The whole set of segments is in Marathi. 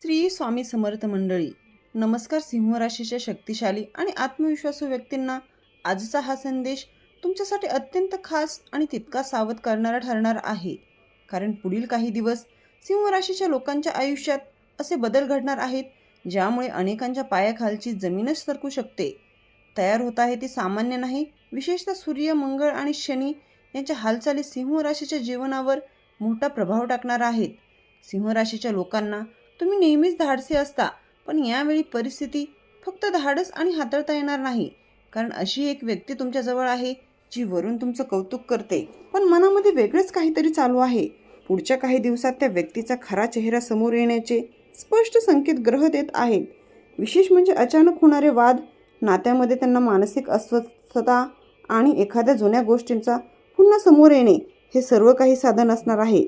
श्री स्वामी समर्थ मंडळी, नमस्कार. सिंह राशीच्या शक्तिशाली आणि आत्मविश्वासू व्यक्तींना आजचा हा संदेश तुमच्यासाठी अत्यंत खास आणि तितका सावध करणारा ठरणार आहे. कारण पुढील काही दिवस सिंह राशीच्या लोकांच्या आयुष्यात असे बदल घडणार आहेत ज्यामुळे अनेकांच्या पायाखालची जमीनच सरकू शकते. तयार होत आहे ती सामान्य नाही. विशेषतः सूर्य, मंगळ आणि शनी यांच्या हालचाली सिंह राशीच्या जीवनावर मोठा प्रभाव टाकणार आहेत. सिंह राशीच्या लोकांना तुम्ही नेहमीच धाडसी असता, पण यावेळी परिस्थिती फक्त धाडस आणि हाताळता येणार नाही. कारण अशी एक व्यक्ती तुमच्याजवळ आहे जी वरून तुमचं कौतुक करते, पण मनामध्ये वेगळंच काहीतरी चालू आहे. पुढच्या काही दिवसात त्या व्यक्तीचा खरा चेहरा समोर येण्याचे स्पष्ट संकेत ग्रह देत आहेत. विशेष म्हणजे अचानक होणारे वाद, नात्यामध्ये त्यांना मानसिक अस्वस्थता आणि एखाद्या जुन्या गोष्टींचा पुन्हा समोर येणे, हे सर्व काही साधन असणार आहे.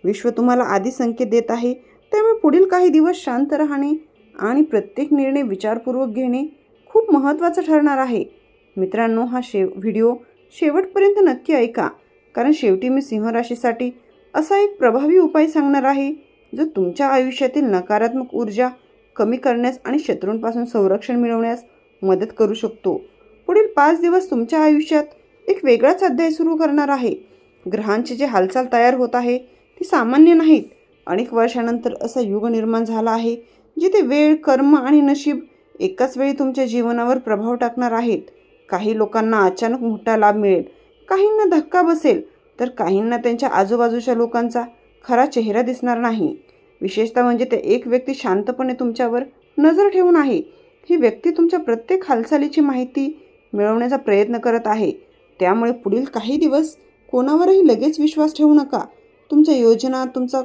विश्व तुम्हाला आधी संकेत देत आहे. त्यामुळे पुढील काही दिवस शांत राहणे आणि प्रत्येक निर्णय विचारपूर्वक घेणे खूप महत्त्वाचं ठरणार आहे. मित्रांनो, हा व्हिडिओ शेवटपर्यंत नक्की ऐका, कारण शेवटी मी सिंह राशीसाठी असा एक प्रभावी उपाय सांगणार आहे जो तुमच्या आयुष्यातील नकारात्मक ऊर्जा कमी करण्यास आणि शत्रूंपासून संरक्षण मिळवण्यास मदत करू शकतो. पुढील 5 दिवस तुमच्या आयुष्यात एक वेगळाच अध्याय सुरू करणार आहे. ग्रहांची जी हालचाल तयार होत आहे ती सामान्य नाहीत. अनेक वर्षानंतर असा युग निर्माण झाला आहे जिथे वेळ, कर्म आणि नशीब एकाच वेळी तुमच्या जीवनावर प्रभाव टाकणार आहेत. काही लोकांना अचानक मोठा लाभ मिळेल, काहींना धक्का बसेल, तर काहींना त्यांच्या आजूबाजूच्या लोकांचा खरा चेहरा दिसणार नाही. विशेषतः म्हणजे ते एक व्यक्ती शांतपणे तुमच्यावर नजर ठेवून आहे. ही व्यक्ती तुमच्या प्रत्येक हालचालीची माहिती मिळवण्याचा प्रयत्न करत आहे. त्यामुळे पुढील काही दिवस कोणावरही लगेच विश्वास ठेवू नका. तुमच्या योजना, तुमचा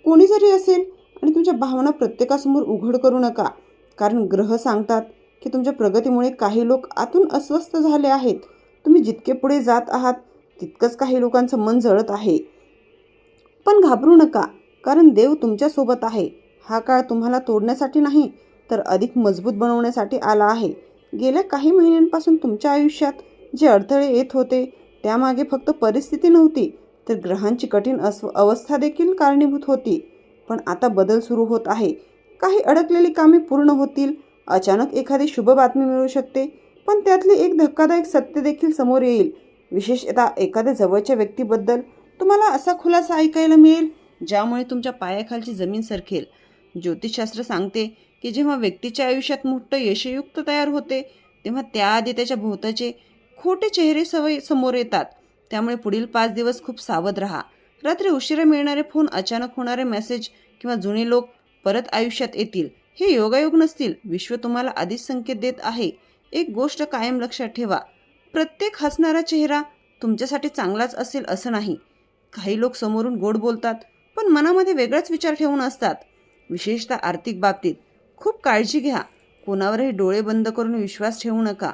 कोणी जरी असेल, आणि तुमच्या भावना प्रत्येकासमोर उघड करू नका. कारण ग्रह सांगतात की तुमच्या प्रगतीमुळे काही लोक आतून अस्वस्थ झाले आहेत. तुम्ही जितके पुढे जात आहात तितकंच काही लोकांचं मन जळत आहे. पण घाबरू नका, कारण देव तुमच्यासोबत आहे. हा काळ तुम्हाला तोडण्यासाठी नाही, तर अधिक मजबूत बनवण्यासाठी आला आहे. गेल्या काही महिन्यांपासून तुमच्या आयुष्यात जे अडथळे येत होते त्यामागे फक्त परिस्थिती नव्हती, तर ग्रहांची कठीण अवस्था देखील कारणीभूत होती. पण आता बदल सुरू होत आहे. काही अडकलेली कामे पूर्ण होतील. अचानक एखादी शुभ बातमी मिळू शकते, पण त्यातली एक धक्कादायक सत्य देखील समोर येईल. विशेषतः एखाद्या जवळच्या व्यक्तीबद्दल तुम्हाला असा खुलासा ऐकायला मिळेल ज्यामुळे तुमच्या पायाखालची जमीन सरकेल. ज्योतिषशास्त्र सांगते की जेव्हा व्यक्तीच्या आयुष्यात मोठं यशयुक्त तयार होते तेव्हा त्याआधी त्याच्या भोवताचे खोटे चेहरे समोर येतात. त्यामुळे पुढील 5 दिवस खूप सावध राहा. रात्री उशिरा मिळणारे फोन, अचानक होणारे मेसेज किंवा जुने लोक परत आयुष्यात येतील, हे योगायोग नसतील. विश्व तुम्हाला आधीच संकेत देत आहे. एक गोष्ट कायम लक्षात ठेवा, प्रत्येक हसणारा चेहरा तुमच्यासाठी चांगलाच असेल असं नाही. काही लोक समोरून गोड बोलतात, पण मनामध्ये वेगळाच विचार ठेवून असतात. विशेषतः आर्थिक बाबतीत खूप काळजी घ्या. कोणावरही डोळे बंद करून विश्वास ठेवू नका,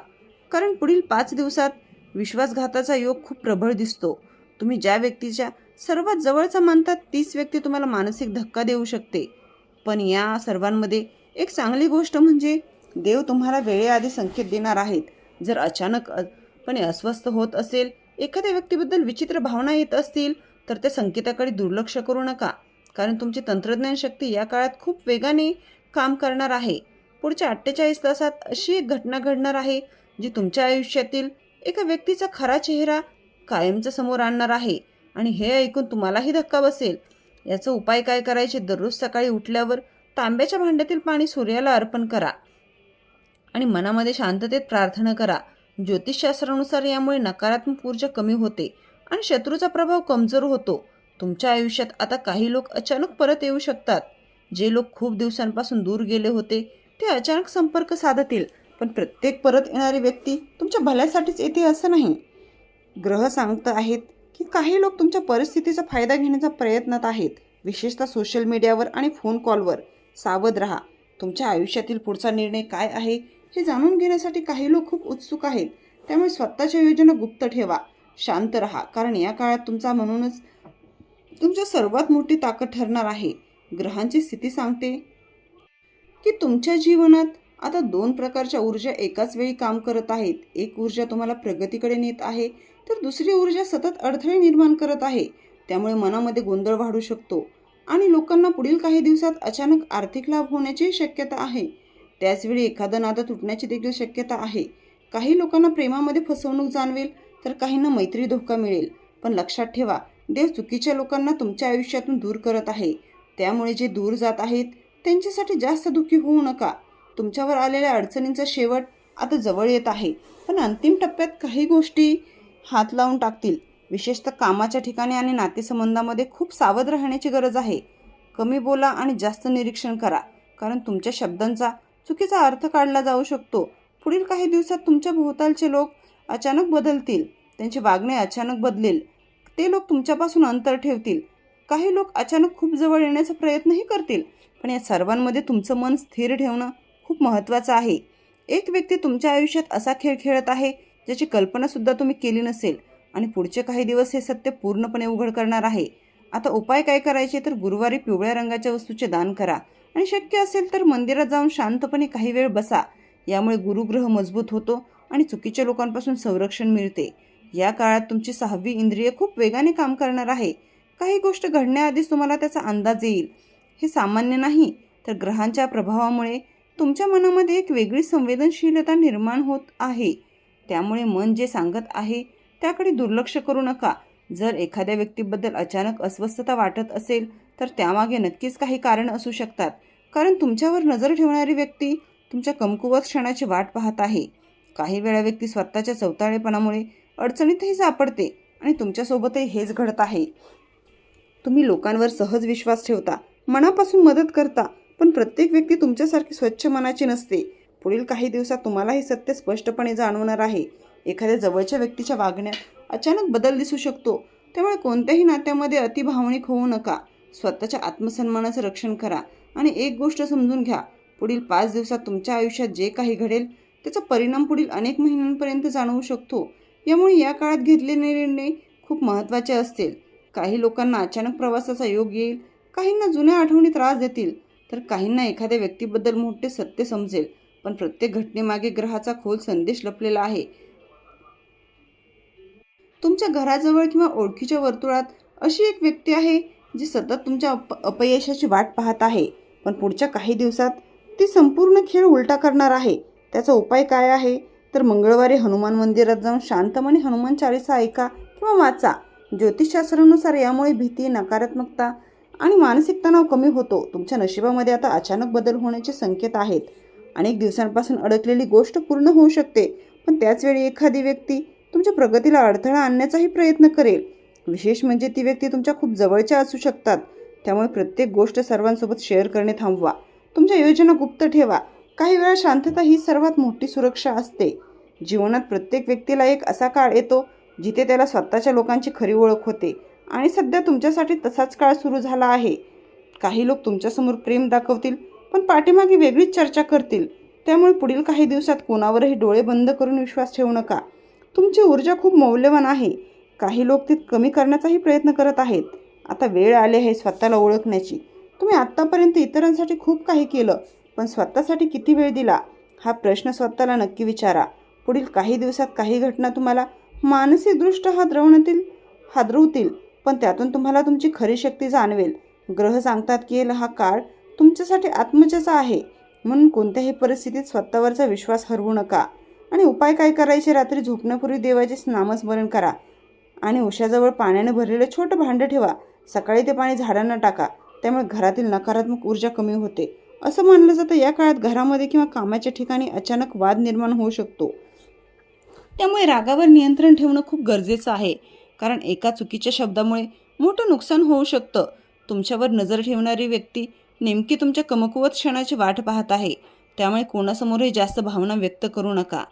कारण पुढील 5 दिवसात विश्वासघाताचा योग खूप प्रबळ दिसतो. तुम्ही ज्या व्यक्तीच्या सर्वात जवळचा मानतात तीच व्यक्ती तुम्हाला मानसिक धक्का देऊ शकते. पण या सर्वांमध्ये एक चांगली गोष्ट म्हणजे देव तुम्हाला वेळेआधी संकेत देणार आहेत. जर अचानकपणे अस्वस्थ होत असेल, एखाद्या व्यक्तीबद्दल विचित्र भावना येत असतील, तर त्या संकेताकडे दुर्लक्ष करू नका. कारण तुमची तंत्रज्ञान शक्ती या काळात खूप वेगाने काम करणार आहे. पुढच्या 48 तासात अशी एक घटना घडणार आहे जी तुमच्या आयुष्यातील एका व्यक्तीचा खरा चेहरा कायमचा समोर आणणार आहे. आणि हे ऐकून तुम्हालाही धक्का बसेल. याचा उपाय काय करायचे? दररोज सकाळी उठल्यावर तांब्याच्या भांड्यातील पाणी सूर्याला अर्पण करा आणि मनामध्ये शांततेत प्रार्थना करा. ज्योतिषशास्त्रानुसार यामुळे नकारात्मक ऊर्जा कमी होते आणि शत्रूचा प्रभाव कमजोर होतो. तुमच्या आयुष्यात आता काही लोक अचानक परत येऊ शकतात. जे लोक खूप दिवसांपासून दूर गेले होते ते अचानक संपर्क साधतील. पण प्रत्येक परत येणारी व्यक्ती तुमच्या भल्यासाठीच येते असं नाही. ग्रह सांगत आहेत की काही लोक तुमच्या परिस्थितीचा फायदा घेण्याचा प्रयत्नात आहेत. विशेषतः सोशल मीडियावर आणि फोन कॉलवर सावध राहा. तुमच्या आयुष्यातील पुढचा निर्णय काय आहे हे जाणून घेण्यासाठी काही लोक खूप उत्सुक आहेत. त्यामुळे स्वतःच्या योजना गुप्त ठेवा. शांत राहा, कारण या काळात तुमच्या सर्वात मोठी ताकद ठरणार आहे. ग्रहांची स्थिती सांगते की तुमच्या जीवनात आता 2 प्रकारच्या ऊर्जा एकाच वेळी काम करत आहेत. एक ऊर्जा तुम्हाला प्रगतीकडे नेत आहे, तर दुसरी ऊर्जा सतत अडथळे निर्माण करत आहे. त्यामुळे मनामध्ये गोंधळ वाढू शकतो आणि लोकांना पुढील काही दिवसात अचानक आर्थिक लाभ होण्याची शक्यता आहे. त्याचवेळी एखादं नातं तुटण्याची देखील शक्यता आहे. काही लोकांना प्रेमामध्ये फसवणूक जाणवेल तर काहींना मैत्री धोका मिळेल. पण लक्षात ठेवा, देव चुकीच्या लोकांना तुमच्या आयुष्यातून दूर करत आहे. त्यामुळे जे दूर जात आहेत त्यांच्यासाठी जास्त दुःखी होऊ नका. तुमच्यावर आलेल्या अडचणींचा शेवट आता जवळ येत आहे. पण अंतिम टप्प्यात काही गोष्टी हात लावून टाकतील. विशेषतः कामाच्या ठिकाणी आणि नातेसंबंधामध्ये खूप सावध राहण्याची गरज आहे. कमी बोला आणि जास्त निरीक्षण करा, कारण तुमच्या शब्दांचा चुकीचा अर्थ काढला जाऊ शकतो. पुढील काही दिवसात तुमच्या भोवतालचे लोक अचानक बदलतील. त्यांचे वागणे अचानक बदलेल. ते लोक तुमच्यापासून अंतर ठेवतील. काही लोक अचानक खूप जवळ येण्याचा प्रयत्नही करतील. पण या सर्वांमध्ये तुमचं मन स्थिर ठेवणं खूप महत्त्वाचं आहे. एक व्यक्ती तुमच्या आयुष्यात असा खेळ खेळत आहे ज्याची कल्पनासुद्धा तुम्ही केली नसेल आणि पुढचे काही दिवस हे सत्य पूर्णपणे उघड करणार आहे. आता उपाय काय करायचे तर गुरुवारी पिवळ्या रंगाच्या वस्तूचे दान करा आणि शक्य असेल तर मंदिरात जाऊन शांतपणे काही वेळ बसा. यामुळे गुरुग्रह मजबूत होतो आणि चुकीच्या लोकांपासून संरक्षण मिळते. या काळात तुमची 6वी इंद्रिय खूप वेगाने काम करणार आहे. काही गोष्ट घडण्याआधीच तुम्हाला त्याचा अंदाज येईल. हे सामान्य नाही, तर ग्रहांच्या प्रभावामुळे तुमच्या मनामध्ये एक वेगळी संवेदनशीलता निर्माण होत आहे. त्यामुळे मन जे सांगत आहे त्याकडे दुर्लक्ष करू नका. जर एखाद्या व्यक्तीबद्दल अचानक अस्वस्थता वाटत असेल तर त्यामागे नक्कीच काही कारण असू शकतात. कारण तुमच्यावर नजर ठेवणारी व्यक्ती तुमच्या कमकुवत क्षणाची वाट पाहत आहे. काही वेळा व्यक्ती स्वतःच्या चवताळेपणामुळे अडचणीतही सापडते आणि तुमच्यासोबतही हेच घडत आहे. तुम्ही लोकांवर सहज विश्वास ठेवता, मनापासून मदत करता, पण प्रत्येक व्यक्ती तुमच्यासारखी स्वच्छ मनाची नसते. पुढील काही दिवसात तुम्हाला हे सत्य स्पष्टपणे जाणवणार आहे. एखाद्या जवळच्या व्यक्तीच्या वागण्यात अचानक बदल दिसू शकतो. त्यामुळे कोणत्याही नात्यामध्ये अतिभावनिक होऊ नका. स्वतःच्या आत्मसन्मानाचं रक्षण करा आणि एक गोष्ट समजून घ्या, पुढील 5 दिवसात तुमच्या आयुष्यात जे काही घडेल त्याचा परिणाम पुढील अनेक महिन्यांपर्यंत जाणवू शकतो. यामुळे या काळात घेतलेले निर्णय खूप महत्त्वाचे असतील. काही लोकांना अचानक प्रवासाचा योग येईल, काहींना जुन्या आठवणी त्रास देतील, तर काहींना एखाद्या व्यक्तीबद्दल मोठे सत्य समजेल. पण प्रत्येक घटनेमागे ग्रहाचा खोल संदेश लपलेला आहे. तुमच्या घराजवळ किंवा ओळखीच्या वर्तुळात अशी एक व्यक्ती आहे जी सतत तुमच्या अपयशाची वाट पाहत आहे. पण पुढच्या काही दिवसात ती संपूर्ण खेळ उलटा करणार आहे. त्याचा उपाय काय आहे तर मंगळवारी हनुमान मंदिरात जाऊन शांतपणे हनुमान चालीसा ऐका किंवा वाचा. ज्योतिषशास्त्रानुसार यामुळे भीती, नकारात्मकता आणि मानसिक तणाव कमी होतो. तुमच्या नशिबामध्ये आता अचानक बदल होण्याचे संकेत आहेत. अनेक दिवसांपासून अडकलेली गोष्ट पूर्ण होऊ शकते, पण त्याचवेळी एखादी व्यक्ती तुमच्या प्रगतीला अडथळा आणण्याचाही प्रयत्न करेल. विशेष म्हणजे ती व्यक्ती तुमच्या खूप जवळच्या असू शकतात. त्यामुळे प्रत्येक गोष्ट सर्वांसोबत शेअर करणे थांबवा. तुमच्या योजना गुप्त ठेवा. काही वेळा शांतता ही सर्वात मोठी सुरक्षा असते. जीवनात प्रत्येक व्यक्तीला एक असा काळ येतो जिथे त्याला स्वतःच्या लोकांची खरी ओळख होते आणि सध्या तुमच्यासाठी तसाच काळ सुरू झाला आहे. काही लोक तुमच्यासमोर प्रेम दाखवतील, पण पाठीमागे वेगळीच चर्चा करतील. त्यामुळे पुढील काही दिवसात कोणावरही डोळे बंद करून विश्वास ठेवू नका. तुमची ऊर्जा खूप मौल्यवान आहे. काही लोक ती कमी करण्याचाही प्रयत्न करत आहेत. आता वेळ आली आहे स्वतःला ओळखण्याची. तुम्ही आत्तापर्यंत इतरांसाठी खूप काही केलं, पण स्वतःसाठी किती वेळ दिला हा प्रश्न स्वतःला नक्की विचारा. पुढील काही दिवसात काही घटना तुम्हाला मानसिकदृष्ट्या हादरवतील, पण त्यातून तुम्हाला तुमची खरी शक्ती जाणवेल. ग्रह सांगतात की हा काळ तुमच्यासाठी आत्मजाचा आहे. म्हणून कोणत्याही परिस्थितीत स्वतःवरचा विश्वास हरवू नका. आणि उपाय काय करायचे, रात्री झोपण्यापूर्वी देवाचे नामस्मरण करा आणि उशाजवळ पाण्याने भरलेलं छोटं भांडं ठेवा. सकाळी ते पाणी झाडांना टाका. त्यामुळे घरातील नकारात्मक ऊर्जा कमी होते. असं मानलं जातं या काळात घरामध्ये किंवा कामाच्या ठिकाणी अचानक वाद निर्माण होऊ शकतो. त्यामुळे रागावर नियंत्रण ठेवणं खूप गरजेचं आहे, कारण एका चुकीच्या शब्दामुळे मोठं नुकसान होऊ शकतं. तुमच्यावर नजर ठेवणारी व्यक्ती नेमकी तुमच्या कमकुवत क्षणाची वाट पाहत आहे. त्यामुळे कोणासमोरही जास्त भावना व्यक्त करू नका.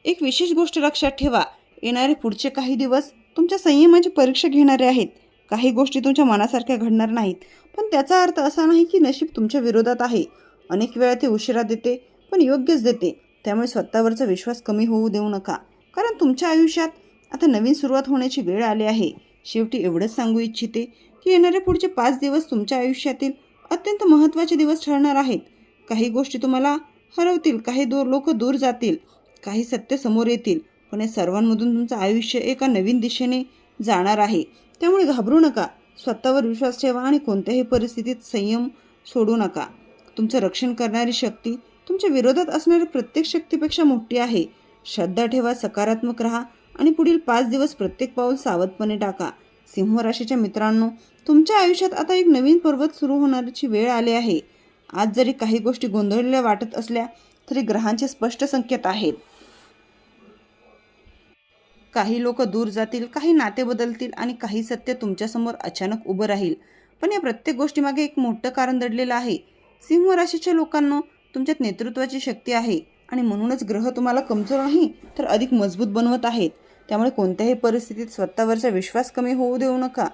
एक विशेष गोष्ट लक्षात ठेवा, येणारे पुढचे काही दिवस तुमच्या संयमाची परीक्षा घेणारे आहेत. काही गोष्टी तुमच्या मनासारख्या घडणार नाहीत, पण त्याचा अर्थ असा नाही की नशीब तुमच्या विरोधात आहे. अनेक वेळा ते उशिरा देते, पण योग्यच देते. त्यामुळे स्वतःवरचा विश्वास कमी होऊ देऊ नका, कारण तुमच्या आयुष्यात आता नवीन सुरुवात होण्याची वेळ आली आहे. शेवटी एवढंच सांगू इच्छिते की येणारे पुढचे 5 दिवस तुमच्या आयुष्यातील अत्यंत महत्त्वाचे दिवस ठरणार आहेत. काही गोष्टी तुम्हाला हरवतील, काही लोक दूर जातील, काही सत्य समोर येतील, पण या सर्वांमधून तुमचं आयुष्य एका नवीन दिशेने जाणार आहे. त्यामुळे घाबरू नका. स्वतःवर विश्वास ठेवा आणि कोणत्याही परिस्थितीत संयम सोडू नका. तुमचं रक्षण करणारी शक्ती तुमच्या विरोधात असणाऱ्या प्रत्येक शक्तीपेक्षा मोठी आहे. श्रद्धा ठेवा, सकारात्मक राहा आणि पुढील 5 दिवस प्रत्येक पाऊल सावधपणे टाका. सिंह राशीच्या मित्रांनो, तुमच्या आयुष्यात आता एक नवीन पर्वत सुरू होण्याची वेळ आली आहे. आज जरी काही गोष्टी गोंधळलेल्या वाटत असल्या तरी ग्रहांचे स्पष्ट संकेत आहेत. काही लोक दूर जातील, काही नाते बदलतील आणि काही सत्य तुमच्यासमोर अचानक उभं राहील. पण या प्रत्येक गोष्टीमागे एक मोठं कारण दडलेलं आहे. सिंह राशीच्या लोकांना तुमच्यात नेतृत्वाची शक्ती आहे आणि म्हणूनच ग्रह तुम्हाला कमजोर नाही तर अधिक मजबूत बनवत आहेत. त्यामुळे कोणत्याही परिस्थितीत स्वतःवरचा विश्वास कमी होऊ देऊ नका.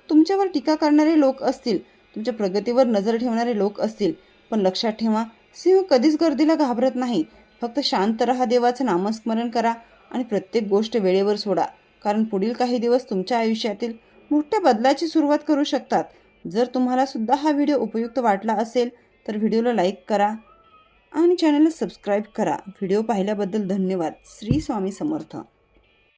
तुमच्यावर टीका करणारे लोक असतील, तुमच्या प्रगतीवर नजर ठेवणारे लोक असतील, पण लक्षात ठेवा, सिंह कधीच गर्दीला घाबरत नाही. फक्त शांत राहा, देवाचं नामस्मरण करा आणि प्रत्येक गोष्ट वेळेवर सोडा. कारण पुढील काही दिवस तुमच्या आयुष्यातील मोठ्या बदलाची सुरुवात करू शकतात. जर तुम्हाला सुद्धा हा व्हिडिओ उपयुक्त वाटला असेल तर व्हिडिओला लाईक करा आणि चॅनलला सबस्क्राईब करा. व्हिडिओ पाहिल्याबद्दल धन्यवाद. श्री स्वामी समर्थ.